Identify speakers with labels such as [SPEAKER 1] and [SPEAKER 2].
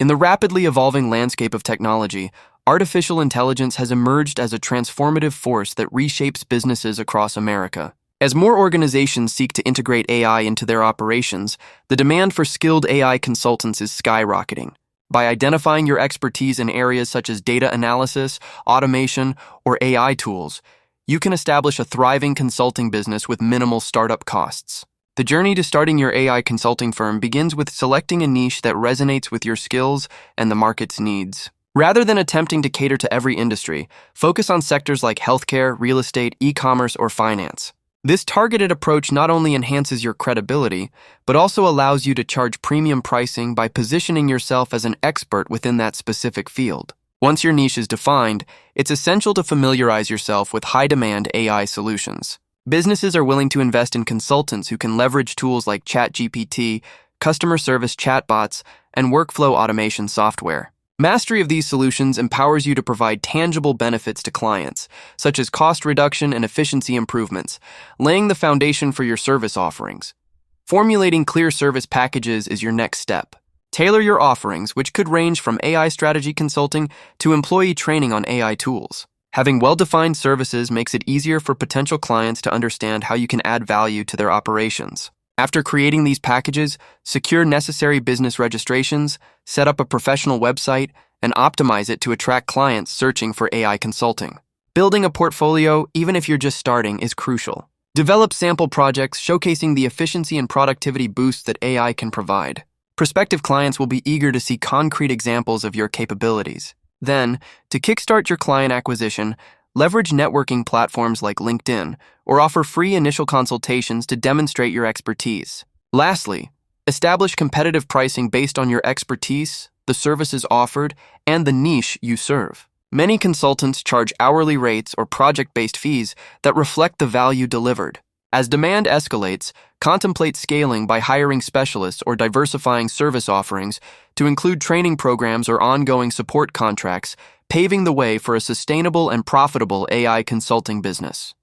[SPEAKER 1] In the rapidly evolving landscape of technology, artificial intelligence has emerged as a transformative force that reshapes businesses across America. As more organizations seek to integrate AI into their operations, the demand for skilled AI consultants is skyrocketing. By identifying your expertise in areas such as data analysis, automation, or AI tools, you can establish a thriving consulting business with minimal startup costs. The journey to starting your AI consulting firm begins with selecting a niche that resonates with your skills and the market's needs. Rather than attempting to cater to every industry, focus on sectors like healthcare, real estate, e-commerce, or finance. This targeted approach not only enhances your credibility, but also allows you to charge premium pricing by positioning yourself as an expert within that specific field. Once your niche is defined, it's essential to familiarize yourself with high-demand AI solutions. Businesses are willing to invest in consultants who can leverage tools like ChatGPT, customer service chatbots, and workflow automation software. Mastery of these solutions empowers you to provide tangible benefits to clients, such as cost reduction and efficiency improvements, laying the foundation for your service offerings. Formulating clear service packages is your next step. Tailor your offerings, which could range from AI strategy consulting to employee training on AI tools. Having well-defined services makes it easier for potential clients to understand how you can add value to their operations. After creating these packages, secure necessary business registrations, set up a professional website, and optimize it to attract clients searching for AI consulting. Building a portfolio, even if you're just starting, is crucial. Develop sample projects showcasing the efficiency and productivity boosts that AI can provide. Prospective clients will be eager to see concrete examples of your capabilities. Then, to kickstart your client acquisition, leverage networking platforms like LinkedIn or offer free initial consultations to demonstrate your expertise. Lastly, establish competitive pricing based on your expertise, the services offered, and the niche you serve. Many consultants charge hourly rates or project-based fees that reflect the value delivered. As demand escalates, contemplate scaling by hiring specialists or diversifying service offerings to include training programs or ongoing support contracts, paving the way for a sustainable and profitable AI consulting business.